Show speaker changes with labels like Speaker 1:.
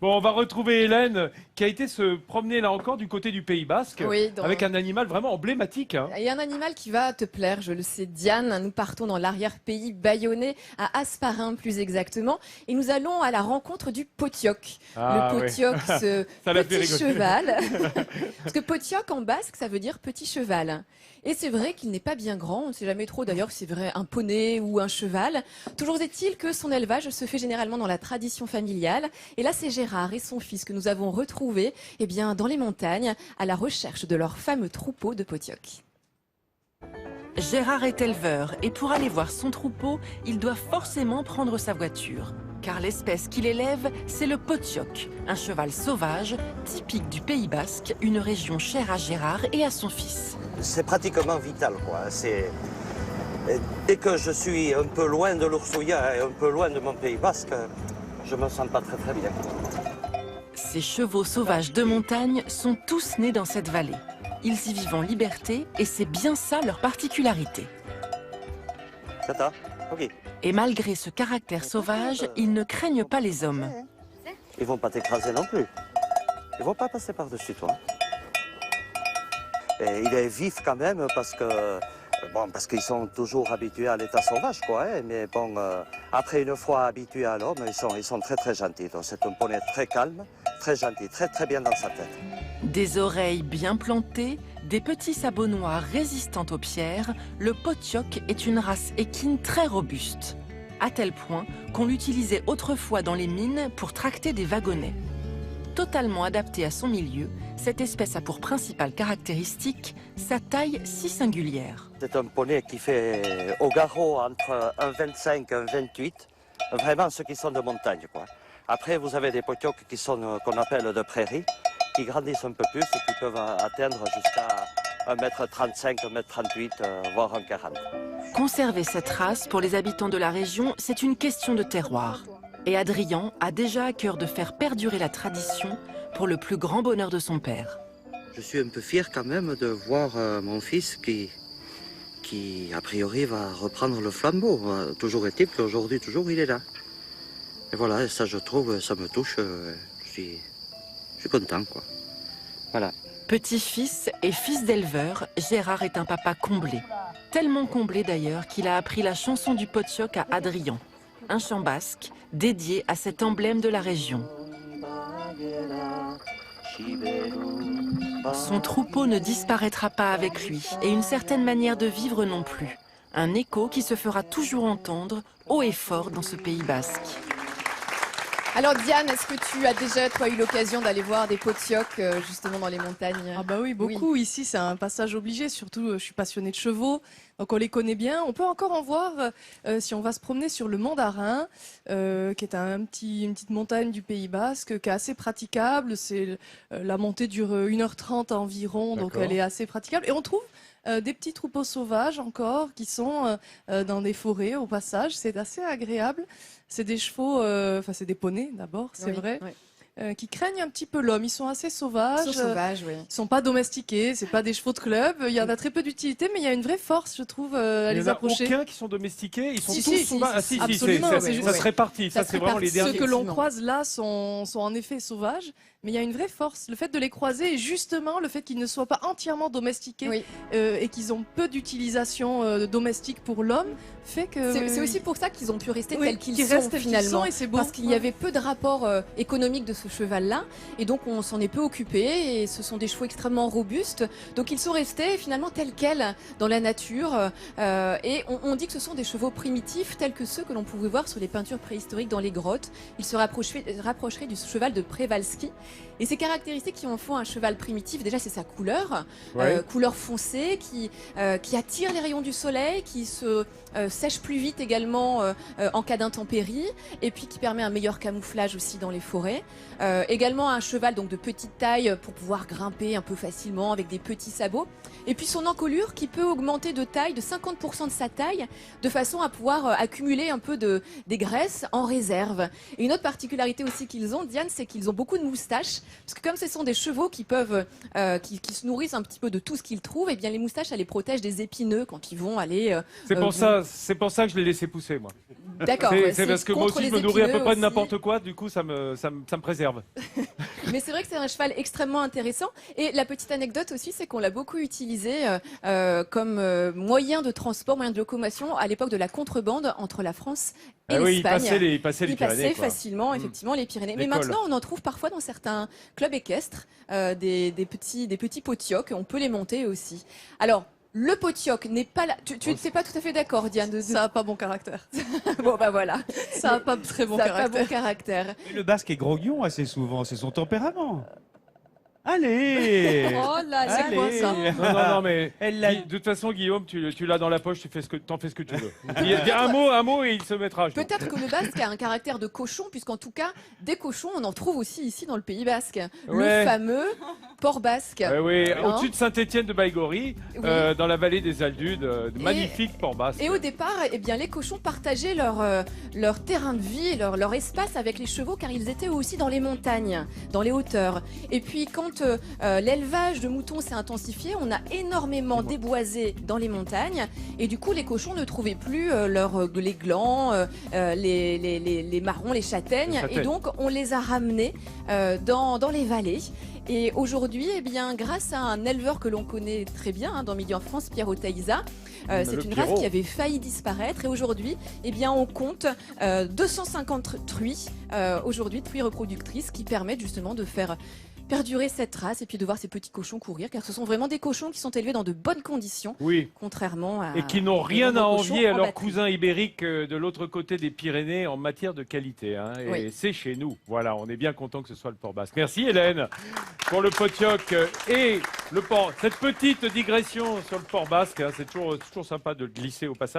Speaker 1: Bon, on va retrouver Hélène qui a été se promener là encore du côté du Pays Basque
Speaker 2: Oui,
Speaker 1: avec un animal vraiment emblématique. Hein.
Speaker 2: Et un animal qui va te plaire, je le sais, Diane. Nous partons dans l'arrière-pays bayonnais, à Hasparren plus exactement, et nous allons à la rencontre du potioc.
Speaker 1: Ah,
Speaker 2: le potioc, ce petit cheval. Parce que potioc en basque, ça veut dire petit cheval. Et c'est vrai qu'il n'est pas bien grand, on ne sait jamais trop d'ailleurs si c'est vrai un poney ou un cheval. Toujours est-il que son élevage se fait généralement dans la tradition familiale. Et là, c'est Gérard et son fils que nous avons retrouvés dans les montagnes à la recherche de leur fameux troupeau de potioc.
Speaker 3: Gérard est éleveur et pour aller voir son troupeau, il doit forcément prendre sa voiture. Car l'espèce qu'il élève, c'est le potioc, un cheval sauvage, typique du Pays Basque, une région chère à Gérard et à son fils.
Speaker 4: C'est pratiquement vital, quoi. Dès que je suis un peu loin de l'Ursouya et un peu loin de mon Pays Basque, je me sens pas très bien.
Speaker 3: Ces chevaux sauvages de montagne sont tous nés dans cette vallée. Ils y vivent en liberté et c'est bien ça leur particularité.
Speaker 4: Tata, ok.
Speaker 3: Et malgré ce caractère sauvage, ils ne craignent pas les hommes.
Speaker 4: Ils vont pas t'écraser non plus. Ils vont pas passer par-dessus toi. Et il est vif quand même parce qu'ils sont toujours habitués à l'état sauvage, quoi. Hein, mais bon, après une fois habitués à l'homme, ils sont très très gentils. Donc c'est un poney très calme, très gentil, très très bien dans sa tête.
Speaker 3: Des oreilles bien plantées, des petits sabots noirs résistants aux pierres, le potioc est une race équine très robuste. À tel point qu'on l'utilisait autrefois dans les mines pour tracter des wagonnets. Totalement adaptée à son milieu, cette espèce a pour principale caractéristique sa taille si singulière.
Speaker 4: C'est un poney qui fait au garrot entre 1,25 et 1,28, vraiment ceux qui sont de montagne, quoi. Après, vous avez des potiocs qui sont qu'on appelle de prairie, qui grandissent un peu plus et qui peuvent atteindre jusqu'à 1,35 m, 1,38 m, voire 1,40 m.
Speaker 3: Conserver cette race pour les habitants de la région, c'est une question de terroir. Et Adrien a déjà à cœur de faire perdurer la tradition pour le plus grand bonheur de son père.
Speaker 4: Je suis un peu fier quand même de voir mon fils qui a priori va reprendre le flambeau. Toujours est-il qu'aujourd'hui, toujours, il est là. Et voilà, ça je trouve, ça me touche, je suis content, quoi. Voilà.
Speaker 3: Petit-fils et fils d'éleveur, Gérard est un papa comblé. Tellement comblé d'ailleurs qu'il a appris la chanson du potioc à Adrien, un chant basque dédié à cet emblème de la région. Son troupeau ne disparaîtra pas avec lui et une certaine manière de vivre non plus. Un écho qui se fera toujours entendre haut et fort dans ce Pays basque.
Speaker 2: Alors Diane, est-ce que tu as déjà eu l'occasion d'aller voir des potiocs justement dans les montagnes?
Speaker 5: Ah bah oui, beaucoup. Oui. Ici, c'est un passage obligé. Surtout, je suis passionnée de chevaux, donc on les connaît bien. On peut encore en voir si on va se promener sur le Mont d'Arin, qui est une petite montagne du Pays Basque, qui est assez praticable. La montée dure 1h30 environ, donc elle est assez praticable. Et on trouve des petits troupeaux sauvages encore qui sont dans des forêts au passage. C'est assez agréable. C'est des chevaux, c'est des poneys d'abord, c'est vrai. Oui. Qui craignent un petit peu l'homme. Ils sont assez sauvages.
Speaker 2: Ils sont sauvages, oui.
Speaker 5: Ils sont pas domestiqués. C'est pas des chevaux de club. Il y en a très peu d'utilité, mais il y a une vraie force, je trouve, à les approcher.
Speaker 1: Il y en a aucun qui sont domestiqués. Ils sont tous sauvages. Ah si,
Speaker 5: absolument.
Speaker 1: Ça se répartit. Ça, c'est vraiment les derniers.
Speaker 5: Ceux que l'on croise là sont en effet sauvages, mais il y a une vraie force. Le fait de les croiser et justement le fait qu'ils ne soient pas entièrement domestiqués et qu'ils ont peu d'utilisation domestique pour l'homme fait que.
Speaker 2: C'est aussi pour ça qu'ils ont pu rester tels qu'ils sont finalement.
Speaker 5: Et c'est beau.
Speaker 2: Parce qu'il y avait peu de rapport économique de ce cheval-là, et donc on s'en est peu occupé. Et ce sont des chevaux extrêmement robustes, donc ils sont restés finalement tels quels dans la nature. Et on dit que ce sont des chevaux primitifs tels que ceux que l'on pouvait voir sur les peintures préhistoriques dans les grottes. Ils se rapprocheraient du cheval de Przewalski. Et ces caractéristiques qui en font un cheval primitif, déjà c'est sa couleur, couleur foncée qui attire les rayons du soleil, qui se sèche plus vite également en cas d'intempérie, et puis qui permet un meilleur camouflage aussi dans les forêts. Également un cheval donc de petite taille pour pouvoir grimper un peu facilement avec des petits sabots. Et puis son encolure qui peut augmenter de taille, de 50% de sa taille, de façon à pouvoir accumuler un peu des graisses en réserve. Et une autre particularité aussi qu'ils ont, Diane, c'est qu'ils ont beaucoup de moustaches, parce que comme ce sont des chevaux qui peuvent, qui se nourrissent un petit peu de tout ce qu'ils trouvent, et bien les moustaches, elles les protègent des épineux quand ils vont aller.
Speaker 1: C'est pour ça que je l'ai laissé pousser, moi.
Speaker 2: D'accord.
Speaker 1: C'est parce que moi aussi je me nourris à peu près de n'importe quoi, du coup ça me préserve. réserve.
Speaker 2: Mais c'est vrai que c'est un cheval extrêmement intéressant. Et la petite anecdote aussi, c'est qu'on l'a beaucoup utilisé comme moyen de transport, moyen de locomotion à l'époque de la contrebande entre la France et
Speaker 1: Ah oui, il
Speaker 2: l'Espagne.
Speaker 1: passait les
Speaker 2: Il passait
Speaker 1: Pyrénées, quoi.
Speaker 2: facilement, effectivement, les Pyrénées. Mais
Speaker 1: L'école.
Speaker 2: maintenant, on en trouve parfois dans certains clubs équestres, des petits potiocs. On peut les monter aussi. Alors, le potioc n'est pas là. Tu n'es pas tout à fait d'accord, Diane.
Speaker 5: Ça n'a pas bon caractère.
Speaker 2: Bon, bah voilà.
Speaker 5: Ça n'a pas très bon
Speaker 2: Ça n'a pas
Speaker 5: caractère.
Speaker 2: bon caractère.
Speaker 6: Et le basque est grognon assez souvent, c'est son tempérament. Allez
Speaker 2: Oh là là,
Speaker 5: C'est quoi ça
Speaker 1: Non, mais
Speaker 6: Elle l'a-
Speaker 1: de toute façon, Guillaume, tu l'as dans la poche, t'en fais ce que tu veux. Dis un mot et il se mettra à genoux.
Speaker 2: Peut-être que le basque a un caractère de cochon, puisqu'en tout cas, des cochons, on en trouve aussi ici dans le Pays basque.
Speaker 1: Ouais.
Speaker 2: Le fameux port basque.
Speaker 1: Oui,
Speaker 2: Hein
Speaker 1: au-dessus de Saint-Étienne de Baïgorry,
Speaker 2: Oui.
Speaker 1: dans la vallée des Aldudes, magnifique port basque.
Speaker 2: Et au départ, eh bien, les cochons partageaient leur terrain de vie, leur espace avec les chevaux, car ils étaient aussi dans les montagnes, dans les hauteurs. Et puis, quand l'élevage de moutons s'est intensifié, on a énormément déboisé dans les montagnes. Et du coup, les cochons ne trouvaient plus les glands, les marrons, les châtaignes.
Speaker 1: Les châtaignes.
Speaker 2: Et donc, on les a ramenés dans les vallées. Et aujourd'hui, eh bien, grâce à un éleveur que l'on connaît très bien dans Midi en France, Pierre Otaïza, c'est
Speaker 1: Le
Speaker 2: une
Speaker 1: Pierrot.
Speaker 2: race qui avait failli disparaître. Et aujourd'hui, eh bien, on compte 250 truies, aujourd'hui, truies reproductrices, qui permettent justement de faire perdurer cette race et puis de voir ces petits cochons courir, car ce sont vraiment des cochons qui sont élevés dans de bonnes conditions,
Speaker 1: Oui,
Speaker 2: contrairement à...
Speaker 1: et qui n'ont rien à
Speaker 2: aux cochons
Speaker 1: envier à
Speaker 2: en
Speaker 1: leurs
Speaker 2: batterie.
Speaker 1: cousins ibériques de l'autre côté des Pyrénées en matière de qualité. Hein. Et
Speaker 2: Oui.
Speaker 1: c'est chez nous. Voilà, on est bien content que ce soit le port basque. Merci Hélène pour le potioc et le port. Cette petite digression sur le port basque, hein, c'est toujours sympa de le glisser au passage.